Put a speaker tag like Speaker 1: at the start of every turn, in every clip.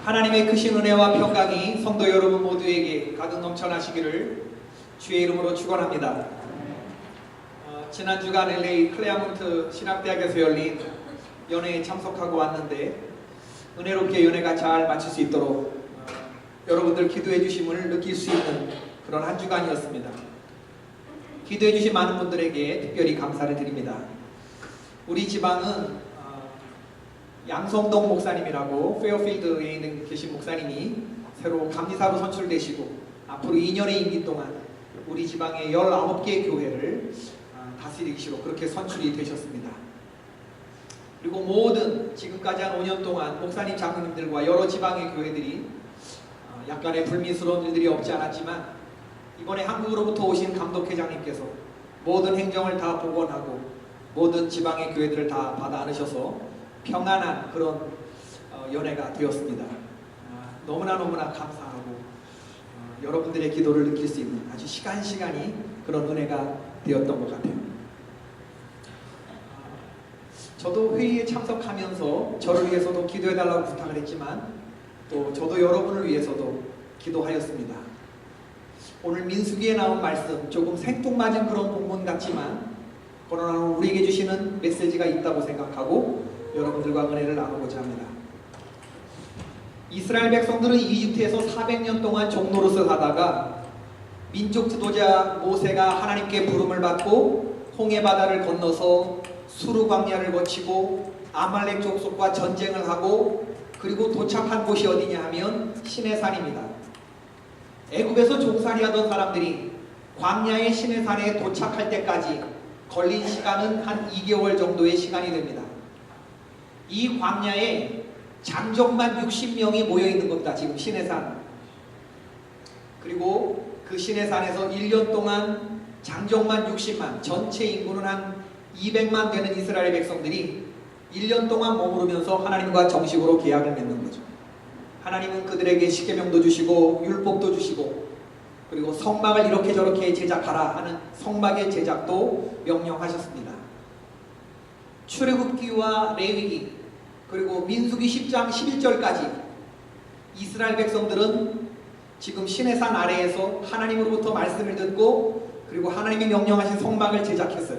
Speaker 1: 하나님의 크신 은혜와 평강이 성도 여러분 모두에게 가득 넘쳐나시기를 주의 이름으로 축원합니다. 지난 주간 LA 클레어몬트 신학대학에서 열린 연회에 참석하고 왔는데 은혜롭게 연회가 잘 마칠 수 있도록 여러분들 기도해 주심을 느낄 수 있는 그런 한 주간이었습니다. 기도해 주신 많은 분들에게 특별히 감사를 드립니다. 우리 지방은 양성동 목사님이라고 페어필드에 있는 계신 목사님이 새로 감리사로 선출되시고 앞으로 2년의 임기 동안 우리 지방의 19개의 교회를 다스리시로 그렇게 선출이 되셨습니다. 그리고 모든 지금까지 한 5년 동안 목사님 장로님들과 여러 지방의 교회들이 약간의 불미스러운 일들이 없지 않았지만 이번에 한국으로부터 오신 감독회장님께서 모든 행정을 다 복원하고 모든 지방의 교회들을 다 받아 안으셔서 평안한 그런 연회가 되었습니다. 너무나 감사하고 여러분들의 기도를 느낄 수 있는 아주 시간이 그런 은혜가 되었던 것 같아요. 저도 회의에 참석하면서 저를 위해서도 기도해달라고 부탁을 했지만 또 저도 여러분을 위해서도 기도하였습니다. 오늘 민수기에 나온 말씀 조금 생뚱맞은 그런 본문 같지만 그러나 우리에게 주시는 메시지가 있다고 생각하고 여러분들과 은혜를 나누고자 합니다. 이스라엘 백성들은 이집트에서 400년 동안 종노릇을 하다가 민족 지도자 모세가 하나님께 부름을 받고 홍해 바다를 건너서 수르 광야를 거치고 아말렉 족속과 전쟁을 하고 그리고 도착한 곳이 어디냐 하면 시내산입니다. 애굽에서 종살이하던 사람들이 광야의 시내산에 도착할 때까지 걸린 시간은 한 2개월 정도의 시간이 됩니다. 이 광야에 장정만 60명이 모여있는 겁니다. 지금 시내산. 그리고 그 시내산에서 1년 동안 장정만 60만, 전체 인구는 한 200만 되는 이스라엘 백성들이 1년 동안 머무르면서 하나님과 정식으로 계약을 맺는 거죠. 하나님은 그들에게 십계명도 주시고 율법도 주시고 그리고 성막을 이렇게 저렇게 제작하라 하는 성막의 제작도 명령하셨습니다. 출애굽기와 레위기 그리고 민수기 10장 11절까지 이스라엘 백성들은 지금 시내산 아래에서 하나님으로부터 말씀을 듣고 그리고 하나님이 명령하신 성막을 제작했어요.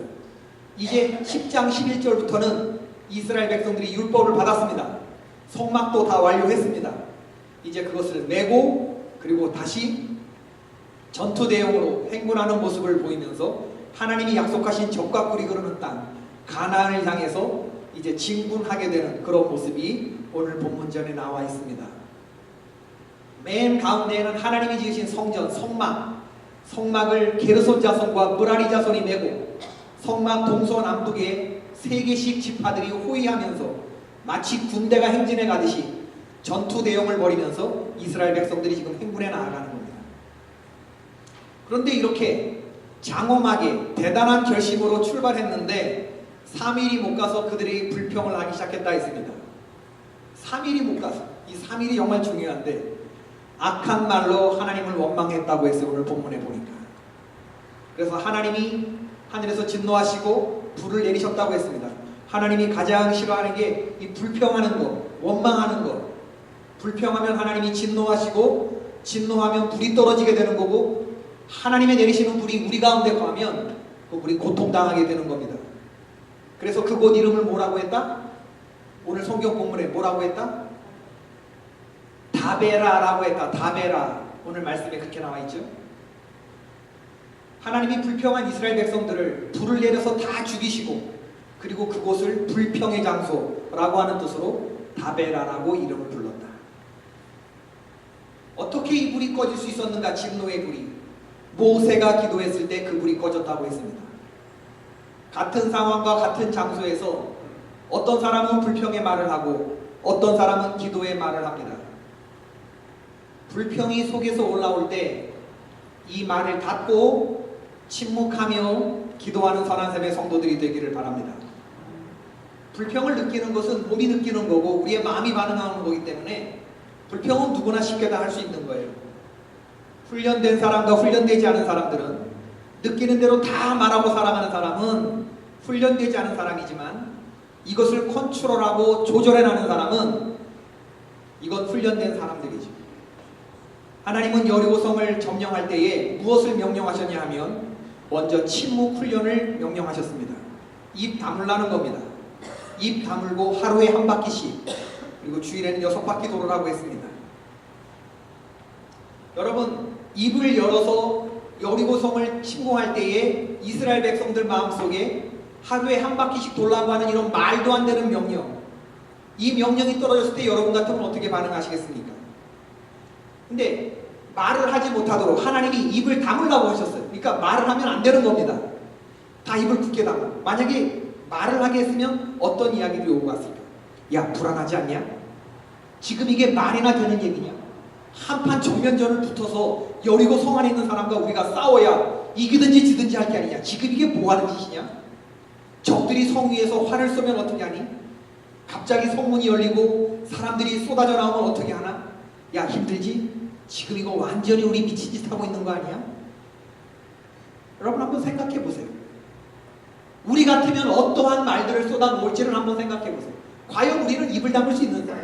Speaker 1: 이제 10장 11절부터는 이스라엘 백성들이 율법을 받았습니다. 성막도 다 완료했습니다. 이제 그것을 메고 그리고 다시 전투 대용으로 행군하는 모습을 보이면서 하나님이 약속하신 젖과 꿀이 흐르는 땅 가나안을 향해서 이제 진군하게 되는 그런 모습이 오늘 본문전에 나와 있습니다. 맨 가운데에는 하나님이 지으신 성전, 성막을 게르손 자손과 므라리 자손이 메고 성막 동서남북에 3개씩 지파들이 호위하면서 마치 군대가 행진해 가듯이 전투 대용을 벌이면서 이스라엘 백성들이 지금 행군해 나아가는 겁니다. 그런데 이렇게 장엄하게 대단한 결심으로 출발했는데 3일이 못 가서 그들이 불평을 하기 시작했다 했습니다. 3일이 못 가서 이 3일이 정말 중요한데 악한 말로 하나님을 원망했다고 했어요. 오늘 본문에 보니까. 그래서 하나님이 하늘에서 진노하시고 불을 내리셨다고 했습니다. 하나님이 가장 싫어하는 게 이 불평하는 것, 원망하는 것. 불평하면 하나님이 진노하시고 진노하면 불이 떨어지게 되는 거고 하나님의 내리시는 불이 우리 가운데 가면 그 불이 고통당하게 되는 겁니다. 그래서 그곳 이름을 뭐라고 했다? 오늘 성경 본문에 뭐라고 했다? 다베라라고 했다. 다베라. 오늘 말씀에 그렇게 나와 있죠. 하나님이 불평한 이스라엘 백성들을 불을 내려서 다 죽이시고 그리고 그곳을 불평의 장소라고 하는 뜻으로 다베라라고 이름을 불렀다. 어떻게 이 불이 꺼질 수 있었는가? 진노의 불이. 모세가 기도했을 때 그 불이 꺼졌다고 했습니다. 같은 상황과 같은 장소에서 어떤 사람은 불평의 말을 하고 어떤 사람은 기도의 말을 합니다. 불평이 속에서 올라올 때 이 말을 닫고 침묵하며 기도하는 선한 샘의 성도들이 되기를 바랍니다. 불평을 느끼는 것은 몸이 느끼는 거고 우리의 마음이 반응하는 거기 때문에 불평은 누구나 쉽게 다 할 수 있는 거예요. 훈련된 사람과 훈련되지 않은 사람들은 느끼는 대로 다 말하고 살아가는 사람은 훈련되지 않은 사람이지만 이것을 컨트롤하고 조절해나가는 사람은 이건 훈련된 사람들이죠. 하나님은 여리고성을 점령할 때에 무엇을 명령하셨냐 하면 먼저 침묵 훈련을 명령하셨습니다. 입 다물라는 겁니다. 입 다물고 하루에 한 바퀴씩, 그리고 주일에는 6바퀴 돌으라고 했습니다. 여러분, 입을 열어서 여리고성을 침공할 때에 이스라엘 백성들 마음속에 하루에 한 바퀴씩 돌라고 하는 이런 말도 안 되는 명령, 이 명령이 떨어졌을 때 여러분 같으면 어떻게 반응하시겠습니까? 근데 말을 하지 못하도록 하나님이 입을 다물라고 하셨어요. 그러니까 말을 하면 안 되는 겁니다. 다 입을 굳게 다물고. 만약에 말을 하게 했으면 어떤 이야기를 오고 갔을까? 야, 불안하지 않냐? 지금 이게 말이나 되는 얘기냐? 한판 정면전을 붙어서 여리고 성 안에 있는 사람과 우리가 싸워야 이기든지 지든지 할 게 아니냐? 지금 이게 뭐 하는 짓이냐? 적들이 성 위에서 활을 쏘면 어떻게 하니? 갑자기 성문이 열리고 사람들이 쏟아져 나오면 어떻게 하나? 야, 힘들지? 지금 이거 완전히 우리 미친 짓 하고 있는 거 아니야? 여러분 한번 생각해 보세요. 우리 같으면 어떠한 말들을 쏟아 놓을지를 한번 생각해 보세요. 과연 우리는 입을 다물 수 있는 사람?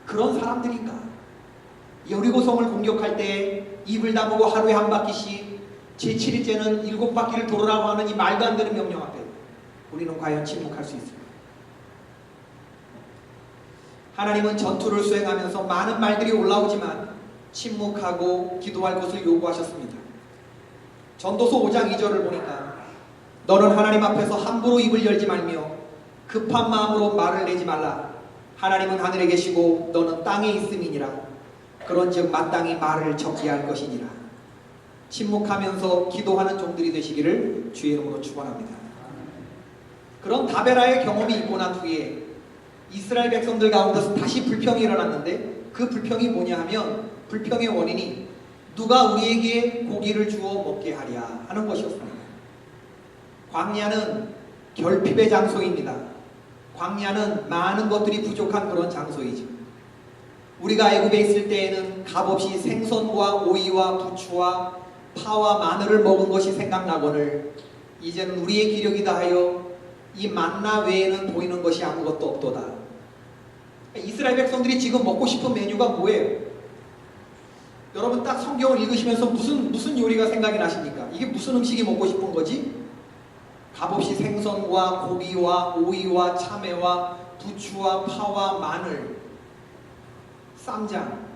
Speaker 1: 그런 사람들인가? 여리고성을 공격할 때 입을 다무고 하루에 한 바퀴씩, 제7일째는 7바퀴를 돌으라고 하는 이 말도 안 되는 명령 앞에 우리는 과연 침묵할 수 있을까? 하나님은 전투를 수행하면서 많은 말들이 올라오지만 침묵하고 기도할 것을 요구하셨습니다. 전도서 5장 2절을 보니까 너는 하나님 앞에서 함부로 입을 열지 말며 급한 마음으로 말을 내지 말라. 하나님은 하늘에 계시고 너는 땅에 있음이니라. 그런즉 마땅히 말을 적게 할 것이니라. 침묵하면서 기도하는 종들이 되시기를 주의 이름으로 축원합니다. 그런 다베라의 경험이 있고 난 후에 이스라엘 백성들 가운데서 다시 불평이 일어났는데, 그 불평이 뭐냐 하면 불평의 원인이 누가 우리에게 고기를 주어 먹게 하랴 하는 것이었습니다. 광야는 결핍의 장소입니다. 광야는 많은 것들이 부족한 그런 장소이죠. 우리가 애굽에 있을 때에는 값없이 생선과 오이와 부추와 파와 마늘을 먹은 것이 생각나거늘 이제는 우리의 기력이다 하여 이 만나 외에는 보이는 것이 아무것도 없도다. 이스라엘 백성들이 지금 먹고 싶은 메뉴가 뭐예요? 여러분 딱 성경을 읽으시면서 무슨 요리가 생각이 나십니까? 이게 무슨 음식이 먹고 싶은 거지? 값없이 생선과 고기와 오이와 참외와 부추와 파와 마늘, 쌈장.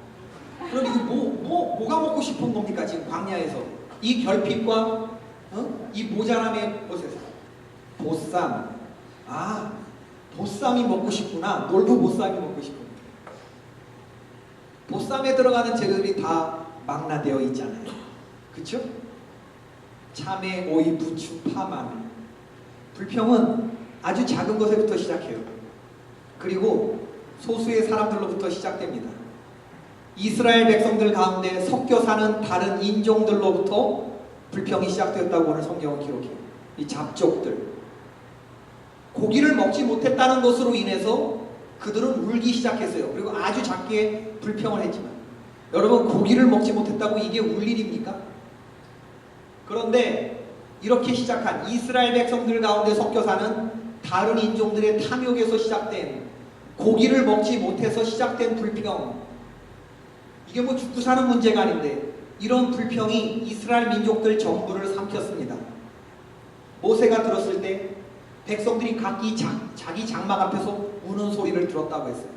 Speaker 1: 그럼 이거 뭐가 먹고 싶은 겁니까? 지금 광야에서 이 결핍과 이 모자람의 곳에서 보쌈. 아, 보쌈이 먹고 싶구나. 놀부 보쌈이 먹고 싶구나. 보쌈에 들어가는 재료들이 다 망라되어 있잖아요. 그쵸? 참외, 오이, 부추, 파, 마늘. 불평은 아주 작은 것에부터 시작해요. 그리고 소수의 사람들로부터 시작됩니다. 이스라엘 백성들 가운데 섞여 사는 다른 인종들로부터 불평이 시작되었다고 오늘 성경은 기록해요. 이 잡족들. 고기를 먹지 못했다는 것으로 인해서 그들은 울기 시작했어요. 그리고 아주 작게 불평을 했지만, 여러분 고기를 먹지 못했다고 이게 울 일입니까? 그런데 이렇게 시작한 이스라엘 백성들 가운데 섞여 사는 다른 인종들의 탐욕에서 시작된, 고기를 먹지 못해서 시작된 불평, 이게 뭐 죽고 사는 문제가 아닌데 이런 불평이 이스라엘 민족들 전부를 삼켰습니다. 모세가 들었을 때 백성들이 각기 자기 장막 앞에서 우는 소리를 들었다고 했어요.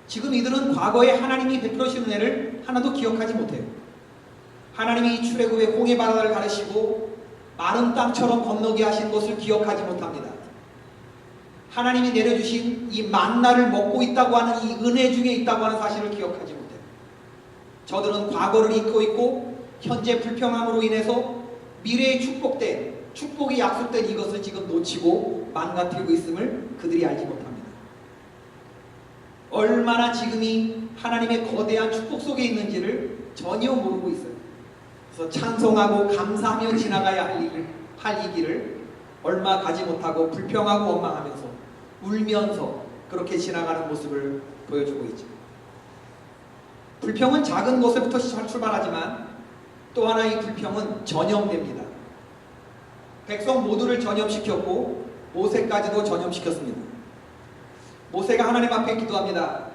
Speaker 1: 지금 이들은 과거에 하나님이 베풀으신 은혜를 하나도 기억하지 못해요. 하나님이 출애굽의 홍해 바다를 가르시고 마른 땅처럼 건너게 하신 것을 기억하지 못합니다. 하나님이 내려주신 이 만나를 먹고 있다고 하는 이 은혜 중에 있다고 하는 사실을 기억하지 못해요. 저들은 과거를 잊고 있고 현재 불평함으로 인해서 미래에 축복이 약속된 이것을 지금 놓치고 망가뜨리고 있음을 그들이 알지 못합니다. 얼마나 지금이 하나님의 거대한 축복 속에 있는지를 전혀 모르고 있어요. 그래서 찬송하고 감사하며 지나가야 할 이 길을 얼마 가지 못하고 불평하고 원망하면서 울면서 그렇게 지나가는 모습을 보여주고 있죠. 불평은 작은 것에부터 출발하지만 또 하나 이 불평은 전염됩니다. 백성 모두를 전염시켰고 모세까지도 전염시켰습니다. 모세가 하나님 앞에 기도합니다.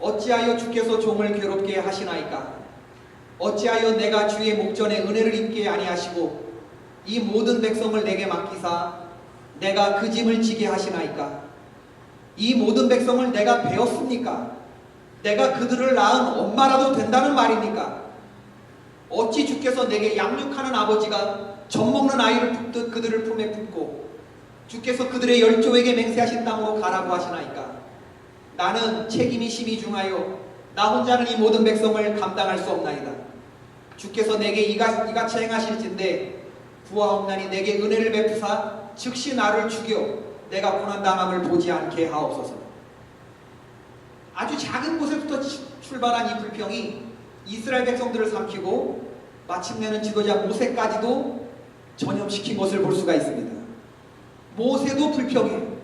Speaker 1: 어찌하여 주께서 종을 괴롭게 하시나이까? 어찌하여 내가 주의 목전에 은혜를 입게 아니하시고 이 모든 백성을 내게 맡기사 내가 그 짐을 지게 하시나이까? 이 모든 백성을 내가 배웠습니까? 내가 그들을 낳은 엄마라도 된다는 말입니까? 어찌 주께서 내게 양육하는 아버지가 젖먹는 아이를 품듯 그들을 품에 품고 주께서 그들의 열조에게 맹세하신 땅으로 가라고 하시나이까? 나는 책임이 심히 중하여 나 혼자는 이 모든 백성을 감당할 수 없나이다. 주께서 내게 이같이 행하실진데 구하옵나니 내게 은혜를 베푸사 즉시 나를 죽여 내가 고난당함을 보지 않게 하옵소서. 아주 작은 곳에부터 출발한 이 불평이 이스라엘 백성들을 삼키고 마침내는 지도자 모세까지도 전염시킨 것을 볼 수가 있습니다. 모세도 불평해요.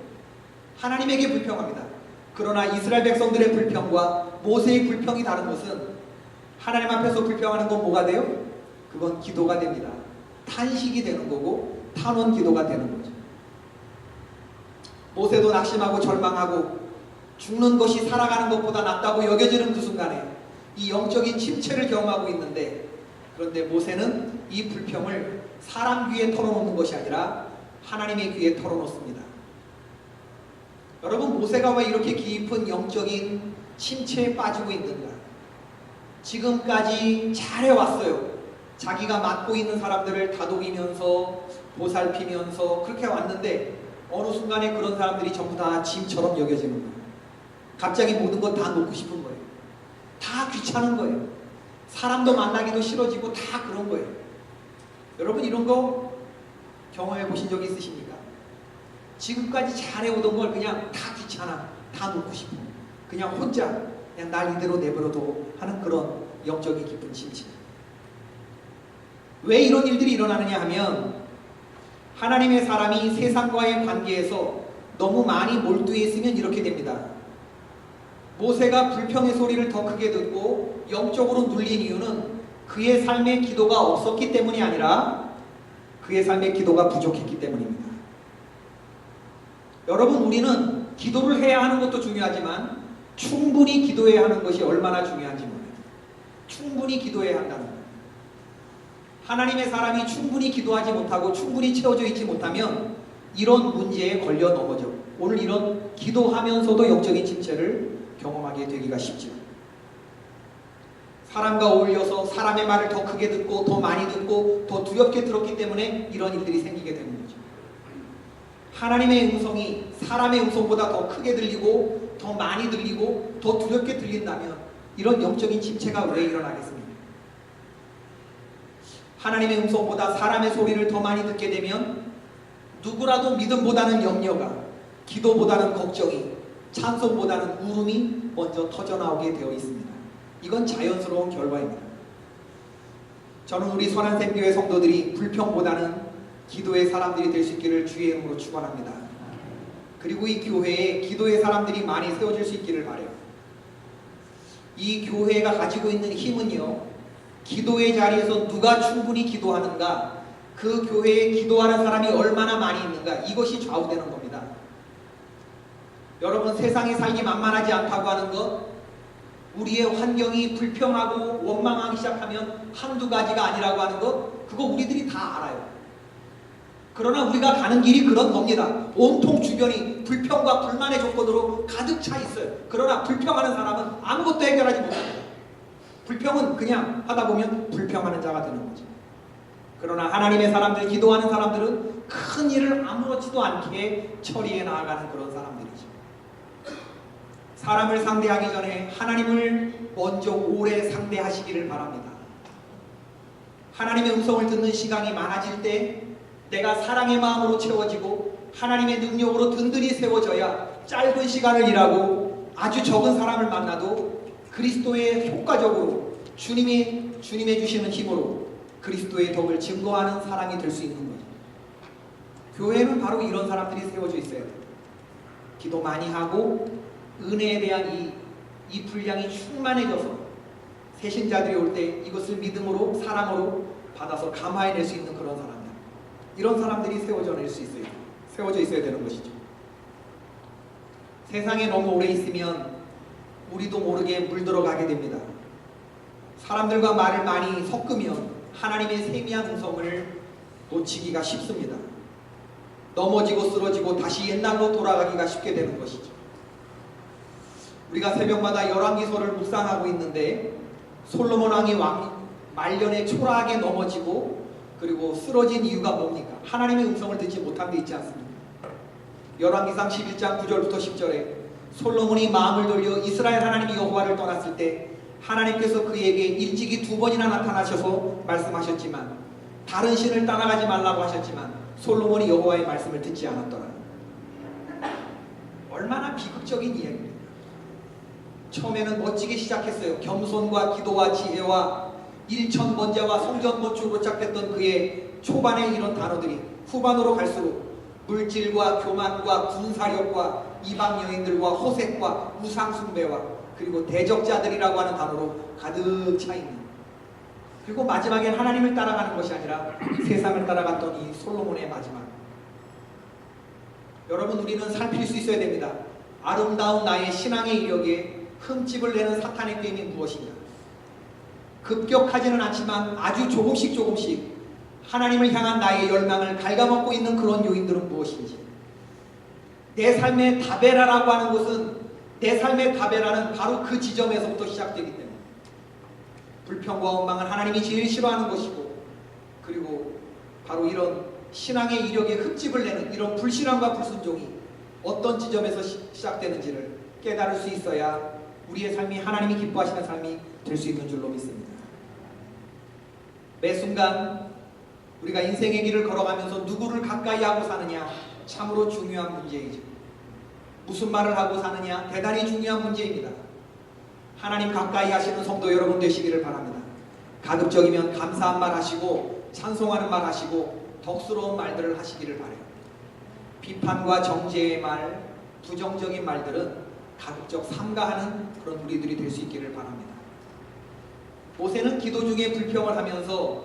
Speaker 1: 하나님에게 불평합니다. 그러나 이스라엘 백성들의 불평과 모세의 불평이 다른 것은 하나님 앞에서 불평하는 건 뭐가 돼요? 그건 기도가 됩니다. 탄식이 되는 거고 탄원 기도가 되는 거죠. 모세도 낙심하고 절망하고 죽는 것이 살아가는 것보다 낫다고 여겨지는 그 순간에 이 영적인 침체를 경험하고 있는데, 그런데 모세는 이 불평을 사람 귀에 털어놓는 것이 아니라 하나님의 귀에 털어놓습니다. 여러분, 모세가 왜 이렇게 깊은 영적인 침체에 빠지고 있는가? 지금까지 잘해왔어요. 자기가 맡고 있는 사람들을 다독이면서 보살피면서 그렇게 왔는데 어느 순간에 그런 사람들이 전부 다 짐처럼 여겨지는 거예요. 갑자기 모든 것 다 놓고 싶은 거예요. 다 귀찮은 거예요. 사람도 만나기도 싫어지고 다 그런 거예요. 여러분, 이런 거 경험해 보신 적 있으십니까? 지금까지 잘해오던 걸 그냥 다 귀찮아, 다 놓고 싶어, 그냥 혼자 그냥 날 이대로 내버려둬 하는 그런 영적인 깊은 침체. 왜 이런 일들이 일어나느냐 하면 하나님의 사람이 세상과의 관계에서 너무 많이 몰두해 있으면 이렇게 됩니다. 모세가 불평의 소리를 더 크게 듣고 영적으로 눌린 이유는 그의 삶의 기도가 없었기 때문이 아니라 그의 삶의 기도가 부족했기 때문입니다. 여러분, 우리는 기도를 해야 하는 것도 중요하지만 충분히 기도해야 하는 것이 얼마나 중요한지 몰라요. 충분히 기도해야 한다는 거예요. 하나님의 사람이 충분히 기도하지 못하고 충분히 채워져 있지 못하면 이런 문제에 걸려 넘어져 오늘 이런 기도하면서도 영적인 침체를 경험하게 되기가 쉽죠. 사람과 어울려서 사람의 말을 더 크게 듣고 더 많이 듣고 더 두렵게 들었기 때문에 이런 일들이 생기게 되는 거죠. 하나님의 음성이 사람의 음성보다 더 크게 들리고 더 많이 들리고 더 두렵게 들린다면 이런 영적인 침체가 왜 일어나겠습니까? 하나님의 음성보다 사람의 소리를 더 많이 듣게 되면 누구라도 믿음보다는 염려가, 기도보다는 걱정이, 찬송보다는 울음이 먼저 터져나오게 되어 있습니다. 이건 자연스러운 결과입니다. 저는 우리 선한샘교회 성도들이 불평보다는 기도의 사람들이 될 수 있기를 주의 이름으로 축원합니다. 그리고 이 교회에 기도의 사람들이 많이 세워질 수 있기를 바라요. 이 교회가 가지고 있는 힘은요, 기도의 자리에서 누가 충분히 기도하는가, 그 교회에 기도하는 사람이 얼마나 많이 있는가, 이것이 좌우되는 겁니다. 여러분, 세상에 살기 만만하지 않다고 하는 것, 우리의 환경이 불평하고 원망하기 시작하면 한두 가지가 아니라고 하는 것, 그거 우리들이 다 알아요. 그러나 우리가 가는 길이 그런 겁니다. 온통 주변이 불평과 불만의 조건으로 가득 차 있어요. 그러나 불평하는 사람은 아무것도 해결하지 못합니다. 불평은 그냥 하다 보면 불평하는 자가 되는 거죠. 그러나 하나님의 사람들, 기도하는 사람들은 큰 일을 아무렇지도 않게 처리해 나아가는 그런 사람들이죠. 사람을 상대하기 전에 하나님을 먼저 오래 상대하시기를 바랍니다. 하나님의 음성을 듣는 시간이 많아질 때 내가 사랑의 마음으로 채워지고 하나님의 능력으로 든든히 세워져야 짧은 시간을 일하고 아주 적은 사람을 만나도 그리스도의 효과적으로 주님이 주시는 힘으로 그리스도의 덕을 증거하는 사람이 될 수 있는 거죠. 교회는 바로 이런 사람들이 세워져 있어야 돼요. 기도 많이 하고 은혜에 대한 이 분량이 충만해져서 새신자들이 올 때 이것을 믿음으로 사랑으로 받아서 감화해낼 수 있는 그런 사람들, 이런 사람들이 세워져 있어야 되는 것이죠. 세상에 너무 오래 있으면 우리도 모르게 물들어가게 됩니다. 사람들과 말을 많이 섞으면 하나님의 세미한 음성을 놓치기가 쉽습니다. 넘어지고 쓰러지고 다시 옛날로 돌아가기가 쉽게 되는 것이죠. 우리가 새벽마다 열왕기서를 묵상하고 있는데 솔로몬 왕이 말년에 초라하게 넘어지고 그리고 쓰러진 이유가 뭡니까? 하나님의 음성을 듣지 못한 데 있지 않습니까? 열왕기상 11장 9절부터 10절에 솔로몬이 마음을 돌려 이스라엘 하나님 여호와를 떠났을 때 하나님께서 그에게 일찍이 2번이나 나타나셔서 말씀하셨지만 다른 신을 따라가지 말라고 하셨지만 솔로몬이 여호와의 말씀을 듣지 않았더라. 얼마나 비극적인 이야기입니다. 처음에는 멋지게 시작했어요. 겸손과 기도와 지혜와 일천번제와 성전건축으로 시작됐던 그의 초반의 이런 단어들이 후반으로 갈수록 물질과 교만과 군사력과 이방 여인들과 호색과 우상숭배와 그리고 대적자들이라고 하는 단어로 가득 차 있는, 그리고 마지막엔 하나님을 따라가는 것이 아니라 세상을 따라갔던 이 솔로몬의 마지막. 여러분, 우리는 살필 수 있어야 됩니다. 아름다운 나의 신앙의 이력에 흠집을 내는 사탄의 게임이 무엇인가? 급격하지는 않지만 아주 조금씩 하나님을 향한 나의 열망을 갉아먹고 있는 그런 요인들은 무엇인지. 내 삶의 다베라라고 하는 것은, 내 삶의 다베라는 바로 그 지점에서부터 시작되기 때문에 불평과 원망은 하나님이 제일 싫어하는 것이고, 그리고 바로 이런 신앙의 이력에 흠집을 내는 이런 불신앙과 불순종이 어떤 지점에서 시작되는지를 깨달을 수 있어야 우리의 삶이 하나님이 기뻐하시는 삶이 될 수 있는 줄로 믿습니다. 매 순간 우리가 인생의 길을 걸어가면서 누구를 가까이 하고 사느냐 참으로 중요한 문제이죠. 무슨 말을 하고 사느냐 대단히 중요한 문제입니다. 하나님 가까이 하시는 성도 여러분 되시기를 바랍니다. 가급적이면 감사한 말 하시고 찬송하는 말 하시고 덕스러운 말들을 하시기를 바라요. 비판과 정죄의 말, 부정적인 말들은 가급적 삼가하는 그런 우리들이 될 수 있기를 바랍니다. 모세는 기도 중에 불평을 하면서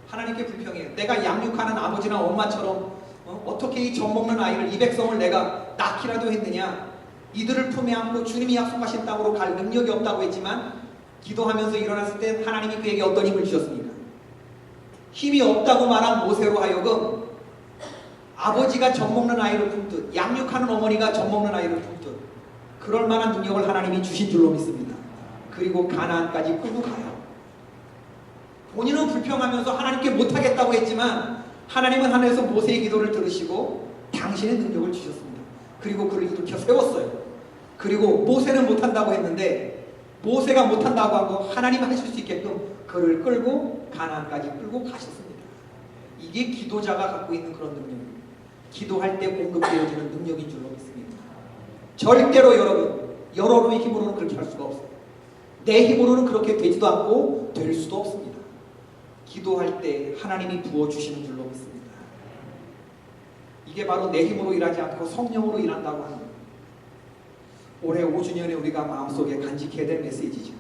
Speaker 1: 하나님께 불평해요. 내가 양육하는 아버지나 엄마처럼 어떻게 이 젖먹는 아이를, 이 백성을 내가 낳기라도 했느냐. 이들을 품에 안고 주님이 약속하신 땅으로 갈 능력이 없다고 했지만 기도하면서 일어났을 때 하나님이 그에게 어떤 힘을 주셨습니까? 힘이 없다고 말한 모세로 하여금 아버지가 젖먹는 아이를 품듯, 양육하는 어머니가 젖먹는 아이를 품듯 그럴 만한 능력을 하나님이 주신 줄로 믿습니다. 그리고 가나안까지 끌고 가요. 본인은 불평하면서 하나님께 못하겠다고 했지만 하나님은 하늘에서 모세의 기도를 들으시고 당신의 능력을 주셨습니다. 그리고 그를 일으켜 세웠어요. 그리고 모세는 못한다고 했는데 모세가 못한다고 하고 하나님 하실 수 있게끔 그를 끌고 가나안까지 끌고 가셨습니다. 이게 기도자가 갖고 있는 그런 능력입니다. 기도할 때 공급되어지는 능력인 줄로 믿습니다. 절대로 여러분의 힘으로는 그렇게 할 수가 없어요. 내 힘으로는 그렇게 되지도 않고 될 수도 없습니다. 기도할 때 하나님이 부어주시는 줄로 믿습니다. 이게 바로 내 힘으로 일하지 않고 성령으로 일한다고 하는 거예요. 올해 5주년에 우리가 마음속에 간직해야 될 메시지죠.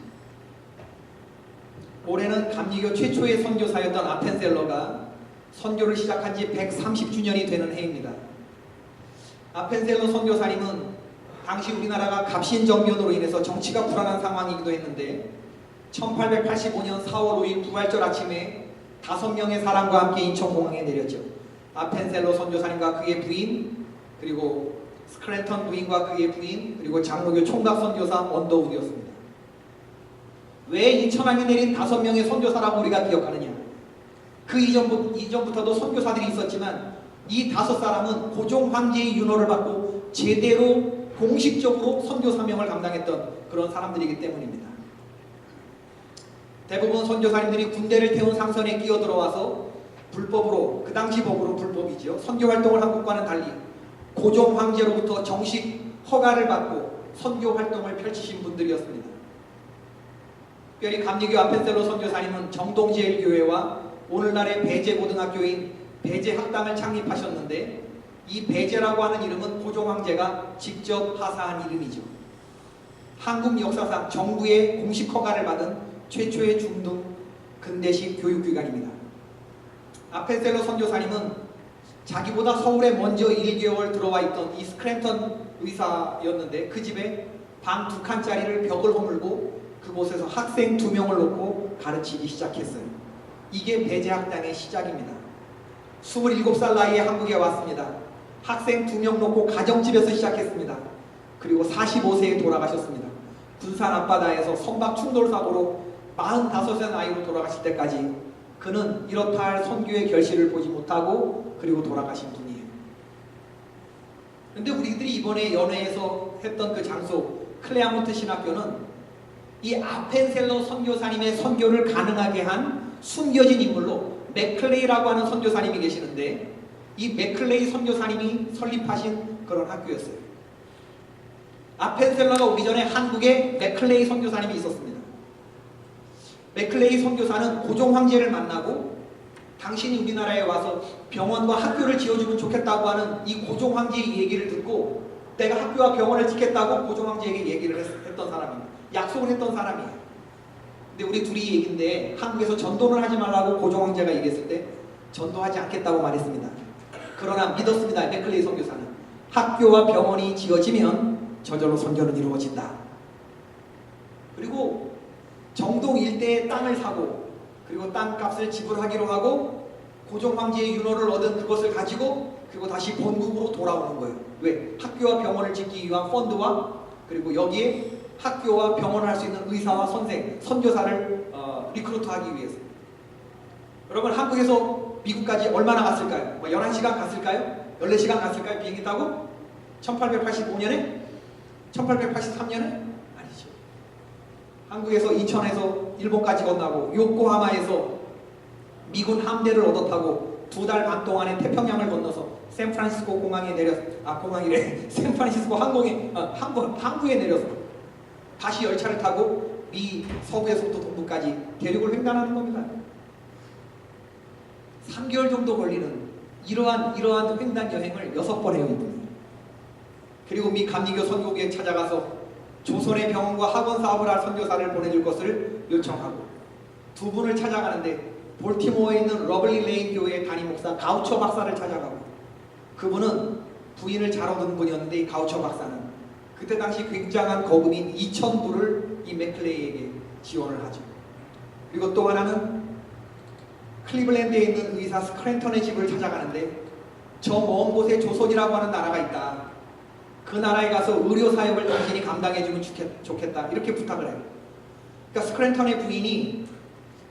Speaker 1: 올해는 감리교 최초의 선교사였던 아펜셀러가 선교를 시작한 지 130주년이 되는 해입니다. 아펜셀러 선교사님은 당시 우리나라가 갑신정변으로 인해서 정치가 불안한 상황이기도 했는데 1885년 4월 5일 부활절 아침에 5명의 사람과 함께 인천공항에 내렸죠. 아펜셀러 선교사님과 그의 부인, 그리고 스크랜턴 부인과 그의 부인, 그리고 장로교 총각 선교사 언더우드였습니다. 왜 인천항에 내린 5명의 선교사라고 우리가 기억하느냐? 그 이전부터도 선교사들이 있었지만 이 5사람은 고종 황제의 윤호를 받고 제대로 공식적으로 선교 사명을 감당했던 그런 사람들이기 때문입니다. 대부분 선교사님들이 군대를 태운 상선에 끼어들어와서 불법으로, 그 당시 법으로 불법이죠. 선교 활동을 한국과는 달리 고종 황제로부터 정식 허가를 받고 선교 활동을 펼치신 분들이었습니다. 특별히 감리교 아펜셀러 선교사님은 정동제일교회와 오늘날의 배제고등학교인 배제학당을 창립하셨는데 이 배제라고 하는 이름은 고종 황제가 직접 하사한 이름이죠. 한국 역사상 정부의 공식 허가를 받은 최초의 중등 근대식 교육기관입니다. 아펜셀러 선교사님은 자기보다 서울에 먼저 1개월 들어와 있던 이 스크랜턴 의사였는데 그 집에 방 2칸짜리를 벽을 허물고 그곳에서 학생 2명을 놓고 가르치기 시작했어요. 이게 배제학당의 시작입니다. 27살 나이에 한국에 왔습니다. 학생 2명 놓고 가정집에서 시작했습니다. 그리고 45세에 돌아가셨습니다. 군산 앞바다에서 선박 충돌사고로 45세 나이로 돌아가실 때까지 그는 이렇다 할 선교의 결실을 보지 못하고 그리고 돌아가신 분이에요. 그런데 우리들이 이번에 연회에서 했던 그 장소 클레아몬트 신학교는 이 아펜셀러 선교사님의 선교를 가능하게 한 숨겨진 인물로 맥클레이라고 하는 선교사님이 계시는데 이 맥클레이 선교사님이 설립하신 그런 학교였어요. 아펜셀러가 오기 전에 한국에 맥클레이 선교사님이 있었습니다. 맥클레이 선교사는 고종 황제를 만나고 당신이 우리나라에 와서 병원과 학교를 지어주면 좋겠다고 하는 이 고종 황제의 얘기를 듣고 내가 학교와 병원을 짓겠다고 고종 황제에게 얘기를 했던 사람입니다. 약속을 했던 사람이에요. 근데 우리 둘이 얘기인데 한국에서 전도를 하지 말라고 고종 황제가 얘기했을 때 전도하지 않겠다고 말했습니다. 그러나 믿었습니다. 맥클레이 선교사는 학교와 병원이 지어지면 저절로 선교는 이루어진다. 그리고 정동 일대에 땅을 사고 그리고 땅값을 지불하기로 하고 고종 황제의 윤호를 얻은 그것을 가지고 그리고 다시 본국으로 돌아오는 거예요. 왜? 학교와 병원을 짓기 위한 펀드와 그리고 여기에 학교와 병원을 할 수 있는 의사와 선생, 선교사를 리크루트하기 위해서. 여러분 한국에서 미국까지 얼마나 갔을까요? 11시간 갔을까요? 14시간 갔을까요? 비행기 타고? 1885년에? 1883년에? 아니죠. 한국에서 인천에서 일본까지 건너고 요코하마에서 미군 함대를 얻어 타고 2달 반 동안에 태평양을 건너서 샌프란시스코 공항에 공항이래. 샌프란시스코 항구에 내려서 다시 열차를 타고 미 서부에서부터 동부까지 대륙을 횡단하는 겁니다. 3개월 정도 걸리는 이러한 횡단 여행을 6번 해요, 이분이. 그리고 미 감리교 선교국에 찾아가서 조선의 병원과 학원 사업을 할 선교사를 보내줄 것을 요청하고 두 분을 찾아가는데 볼티모어에 있는 러블리 레인 교회의 담임 목사 가우처 박사를 찾아가고 그분은 부인을 잘 얻은 분이었는데 이 가우처 박사는 그때 당시 굉장한 거금인 2,000불을 이 맥클레이에게 지원을 하죠. 그리고 또 하나는 클리블랜드에 있는 의사 스크랜턴의 집을 찾아가는데 저 먼 곳에 조선이라고 하는 나라가 있다. 그 나라에 가서 의료 사역을 당신이 감당해주면 좋겠다. 이렇게 부탁을 해요. 그러니까 스크랜턴의 부인이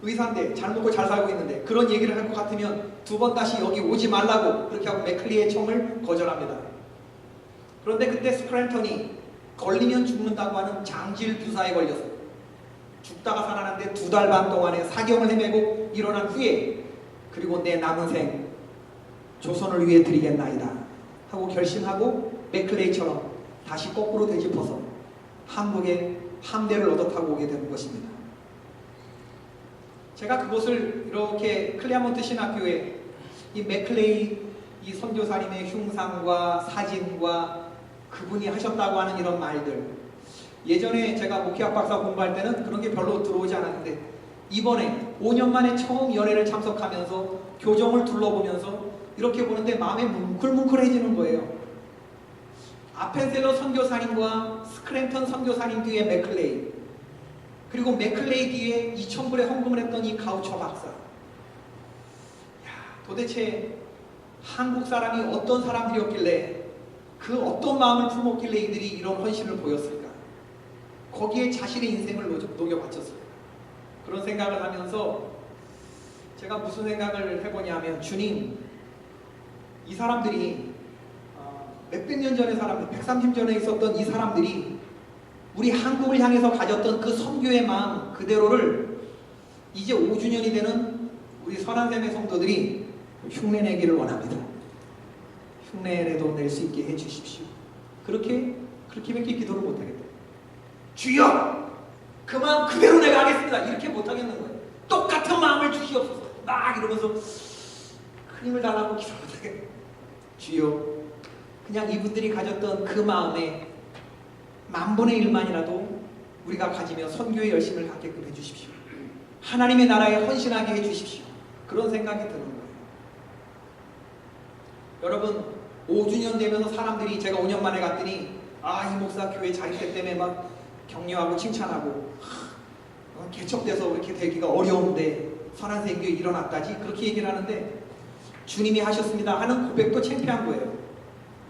Speaker 1: 의사인데 잘 먹고 잘 살고 있는데 그런 얘기를 할 것 같으면 2번 다시 여기 오지 말라고 그렇게 하고 맥클리의 청을 거절합니다. 그런데 그때 스크랜턴이 걸리면 죽는다고 하는 장질 주사에 걸렸어요. 죽다가 살아났는데 2달 반 동안에 사경을 헤매고 일어난 후에 그리고 내 남은 생 조선을 위해 드리겠나이다 하고 결심하고 맥클레이처럼 다시 거꾸로 되짚어서 한국에 함대를 얻어 타고 오게 되는 것입니다. 제가 그것을 이렇게 클레아몬트 신학교에 이 맥클레이 이 선교사님의 흉상과 사진과 그분이 하셨다고 하는 이런 말들, 예전에 제가 목회학 박사 공부할 때는 그런 게 별로 들어오지 않았는데 이번에 5년 만에 처음 연회를 참석하면서 교정을 둘러보면서 이렇게 보는데 마음이 뭉클뭉클해지는 거예요. 아펜셀러 선교사님과 스크랜턴 선교사님 뒤에 맥클레이, 그리고 맥클레이 뒤에 2,000불에 헌금을 했던 이 가우처 박사. 도대체 한국 사람이 어떤 사람들이었길래 그 어떤 마음을 품었길래 이들이 이런 헌신을 보였을까? 거기에 자신의 인생을 녹여 바쳤을까? 그런 생각을 하면서 제가 무슨 생각을 해보냐면, 주님, 이 사람들이 몇백 년 전의 사람들, 130년 전에 있었던 이 사람들이 우리 한국을 향해서 가졌던 그 선교의 마음 그대로를 이제 5주년이 되는 우리 선한샘의 성도들이 흉내내기를 원합니다. 흉내라도 낼 수 있게 해주십시오. 그렇게밖에 기도를 못하겠다. 주여! 그 마음 그대로 내가 하겠습니다. 이렇게 못하겠는 거예요. 똑같은 마음을 주시옵소서. 막 이러면서 큰 힘을 달라고 기도 못하겠다. 주여, 그냥 이분들이 가졌던 그 마음에 10,000분의 1만이라도 우리가 가지며 선교의 열심을 갖게끔 해주십시오. 하나님의 나라에 헌신하게 해주십시오. 그런 생각이 드는 거예요. 여러분, 5주년 되면서 사람들이, 제가 5년 만에 갔더니 이 목사 교회 자립회 때문에 막 격려하고 칭찬하고 개척돼서 그렇게 되기가 어려운데 선한 생명이 일어났다지 그렇게 얘기를 하는데 주님이 하셨습니다 하는 고백도 창피한 거예요.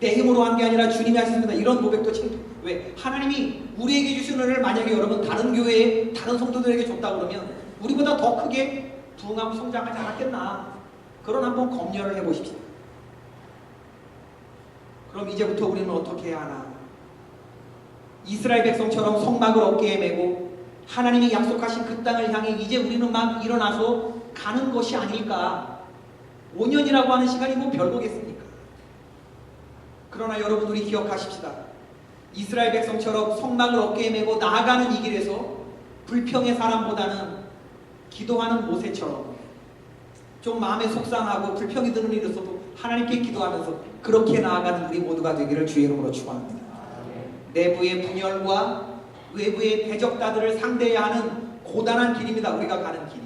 Speaker 1: 내 힘으로 한 게 아니라 주님이 하셨습니다 이런 고백도 창피해. 왜? 하나님이 우리에게 주신 은혜를 만약에 여러분 다른 교회에 다른 성도들에게 줬다 그러면 우리보다 더 크게 부흥하고 성장하지 않았겠나. 그런 한번 검열을 해보십시오. 그럼 이제부터 우리는 어떻게 해야 하나? 이스라엘 백성처럼 성막을 어깨에 메고 하나님이 약속하신 그 땅을 향해 이제 우리는 막 일어나서 가는 것이 아닐까. 5년이라고 하는 시간이 뭐 별거겠습니까? 그러나 여러분 우리 기억하십시다. 이스라엘 백성처럼 성막을 어깨에 메고 나아가는 이 길에서 불평의 사람보다는 기도하는 모세처럼 좀 마음에 속상하고 불평이 드는 일이 있어도 하나님께 기도하면서 그렇게 나아가는 우리 모두가 되기를 주의 이름으로 축원합니다. 내부의 분열과 외부의 대적자들을 상대해야 하는 고단한 길입니다. 우리가 가는 길이.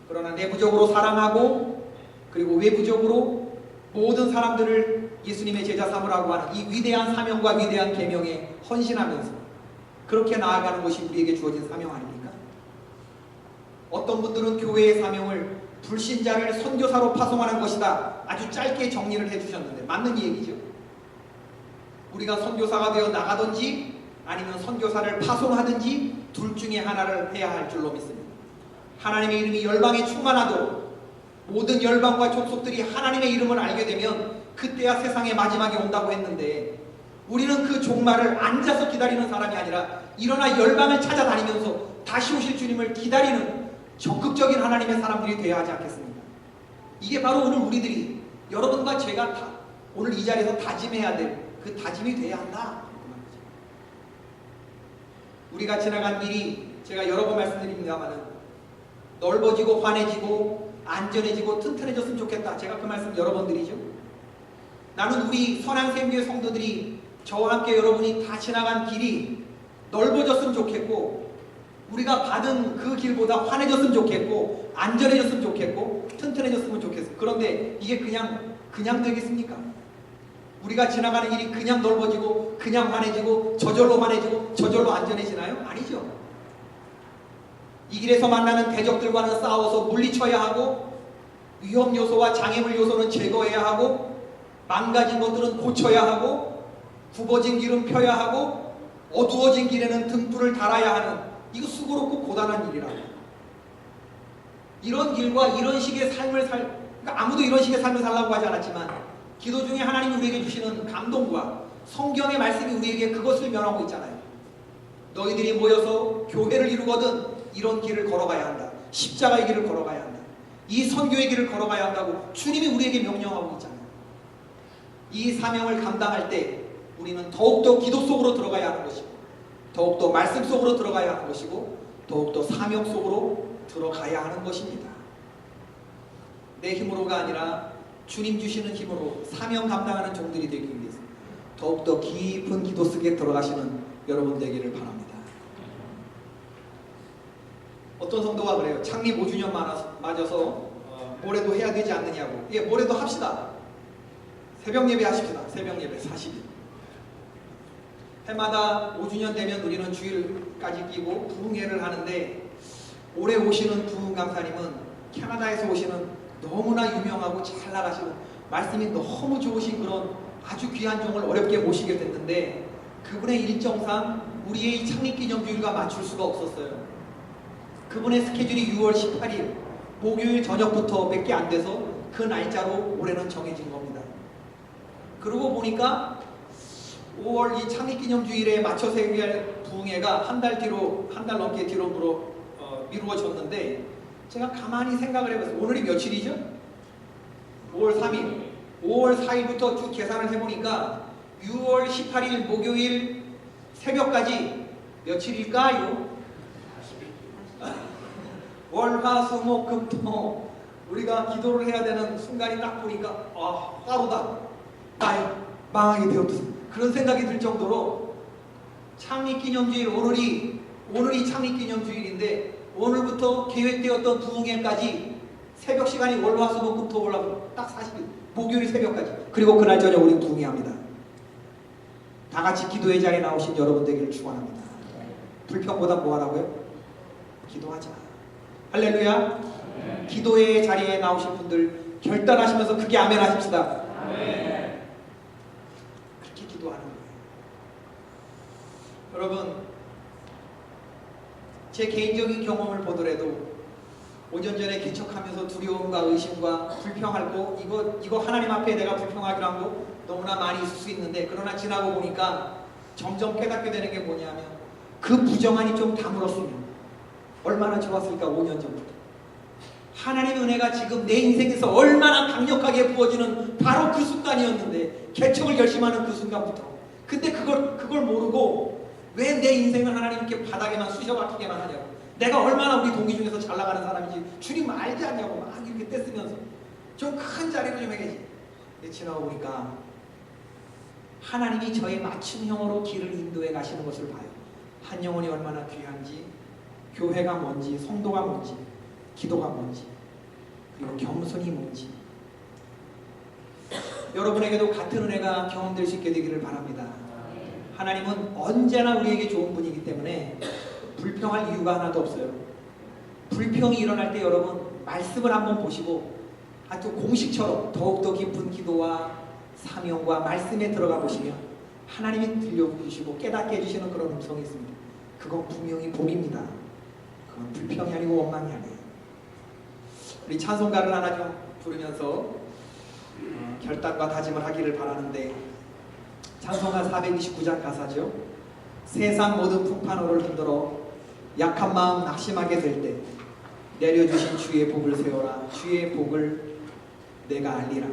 Speaker 1: 그러나 내부적으로 사랑하고 그리고 외부적으로 모든 사람들을 예수님의 제자 삼으라고 하는 이 위대한 사명과 위대한 계명에 헌신하면서 그렇게 나아가는 것이 우리에게 주어진 사명 아닙니까? 어떤 분들은 교회의 사명을 불신자를 선교사로 파송하는 것이다. 아주 짧게 정리를 해주셨는데 맞는 얘기죠. 우리가 선교사가 되어 나가든지 아니면 선교사를 파송하든지 둘 중에 하나를 해야 할 줄로 믿습니다. 하나님의 이름이 열방에 충만하도록 모든 열방과 족속들이 하나님의 이름을 알게 되면 그때야 세상의 마지막이 온다고 했는데 우리는 그 종말을 앉아서 기다리는 사람이 아니라 일어나 열방을 찾아다니면서 다시 오실 주님을 기다리는 적극적인 하나님의 사람들이 되어야 하지 않겠습니까? 이게 바로 오늘 우리들이 여러분과 제가 다 오늘 이 자리에서 다짐해야 될 그 다짐이 돼야 한다. 우리가 지나간 길이 제가 여러 번 말씀드립니다만은 넓어지고 환해지고 안전해지고 튼튼해졌으면 좋겠다. 제가 그 말씀 여러 번 드리죠. 나는 우리 선한생명의 성도들이 저와 함께 여러분이 다 지나간 길이 넓어졌으면 좋겠고 우리가 받은 그 길보다 환해졌으면 좋겠고 안전해졌으면 좋겠고 튼튼해졌으면 좋겠어요. 그런데 이게 그냥 되겠습니까? 우리가 지나가는 길이 그냥 넓어지고 그냥 환해지고 저절로 환해지고 저절로 안전해지나요? 아니죠. 이 길에서 만나는 대적들과는 싸워서 물리쳐야 하고 위험 요소와 장애물 요소는 제거해야 하고 망가진 것들은 고쳐야 하고 굽어진 길은 펴야 하고 어두워진 길에는 등불을 달아야 하는 이거 수고롭고 고단한 일이라. 이런 길과 이런 식의 삶을 그러니까 아무도 이런 식의 삶을 살라고 하지 않았지만 기도 중에 하나님이 우리에게 주시는 감동과 성경의 말씀이 우리에게 그것을 면하고 있잖아요. 너희들이 모여서 교회를 이루거든 이런 길을 걸어가야 한다. 십자가의 길을 걸어가야 한다. 이 선교의 길을 걸어가야 한다고 주님이 우리에게 명령하고 있잖아요. 이 사명을 감당할 때 우리는 더욱더 기도 속으로 들어가야 하는 것이고 더욱더 말씀 속으로 들어가야 하는 것이고 더욱더 사명 속으로 들어가야 하는 것입니다. 내 힘으로가 아니라 주님 주시는 힘으로 사명 감당하는 종들이 되기 위해서 더욱더 깊은 기도 속에 들어가시는 여러분 되기를 바랍니다. 어떤 성도가 그래요. 창립 5주년 맞아서 모레도 해야 되지 않느냐고. 예, 모레도 합시다. 새벽 예배 하십시다. 새벽 예배 40일. 해마다 5주년 되면 우리는 주일까지 끼고 부흥회를 하는데 올해 오시는 부흥 강사님은 캐나다에서 오시는 너무나 유명하고 잘 나가시고 말씀이 너무 좋으신 그런 아주 귀한 종을 어렵게 모시게 됐는데 그분의 일정상 우리의 창립기념주일과 맞출 수가 없었어요. 그분의 스케줄이 6월 18일 목요일 저녁부터 몇 개 안 돼서 그 날짜로 올해는 정해진 겁니다. 그러고 보니까 5월 이 창립기념주일에 맞춰서 해야 부흥회가 한 달 넘게 뒤로 미루어졌는데 제가 가만히 생각을 해봤어요. 오늘이 며칠이죠? 5월 3일 5월 4일부터 쭉 계산을 해보니까 6월 18일 목요일 새벽까지 며칠일까요? 월화수목금토 우리가 기도를 해야 되는 순간이 딱 보니까 하루다 나의 망하게 되었다 그런 생각이 들 정도로 창립기념주일 오늘이 창립기념주일인데 오늘부터 계획되었던 부흥회까지 새벽 시간이 월화수목금토 올라가고 딱 40일 목요일 새벽까지 그리고 그날 저녁 우리는 부흥회합니다. 다 같이 기도의 자리에 나오신 여러분 되기를 축원합니다. 불평보다 뭐 하라고요? 기도하자. 할렐루야. 기도의 자리에 나오신 분들 결단하시면서 크게 아멘 하십시다. 그렇게 기도하는 거예요. 여러분, 제 개인적인 경험을 보더라도 5년 전에 개척하면서 두려움과 의심과 불평하고 이거 하나님 앞에 내가 불평하기로 한 거 너무나 많이 있을 수 있는데, 그러나 지나고 보니까 점점 깨닫게 되는 게 뭐냐면 그 부정한이 좀 다물었으면 얼마나 좋았을까. 5년 전부터 하나님의 은혜가 지금 내 인생에서 얼마나 강력하게 부어지는 바로 그 순간이었는데, 개척을 결심하는 그 순간부터. 근데 그걸 모르고 왜 내 인생을 하나님 이렇게 바닥에만 쑤셔박히게만 하냐고. 내가 얼마나 우리 동기 중에서 잘 나가는 사람인지 주님 알지 않냐고 막 이렇게 떼쓰면서 좀 큰 자리로 좀 해야지. 근데 지나고 보니까 하나님이 저의 맞춤형으로 길을 인도해 가시는 것을 봐요. 한 영혼이 얼마나 귀한지, 교회가 뭔지, 성도가 뭔지, 기도가 뭔지, 그리고 겸손이 뭔지. 여러분에게도 같은 은혜가 경험될 수 있게 되기를 바랍니다. 하나님은 언제나 우리에게 좋은 분이기 때문에 불평할 이유가 하나도 없어요. 불평이 일어날 때 여러분 말씀을 한번 보시고 아주 공식처럼 더욱더 깊은 기도와 사명과 말씀에 들어가 보시면 하나님이 들려주시고 깨닫게 해주시는 그런 음성이 있습니다. 그건 분명히 복입니다. 그건 불평이 아니고 원망이 아니에요. 우리 찬송가를 하나 좀 부르면서 결단과 다짐을 하기를 바라는데, 찬송가 429장 가사죠. 세상 모든 풍파노를 흔들어 약한 마음 낙심하게 될 때 내려주신 주의 복을 세워라. 주의 복을 내가 알리라.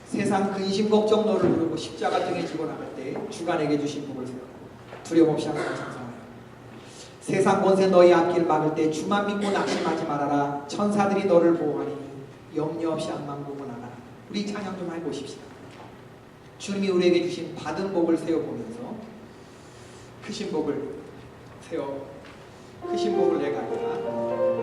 Speaker 1: 세상 근심 걱정 너를 부르고 십자가 등에 지고 나갈 때 주가 내게 주신 복을 세워라. 두려움 없이 항상 찬송하라. 세상 권세 너희 앞길 막을 때 주만 믿고 낙심하지 말아라. 천사들이 너를 보호하니 염려 없이 앞만 보고 나가라. 우리 찬양 좀 해보십시다. 주님이 우리에게 주신 받은 복을 세워보면서 크신 복을 세워, 크신 복을 내가 알리라.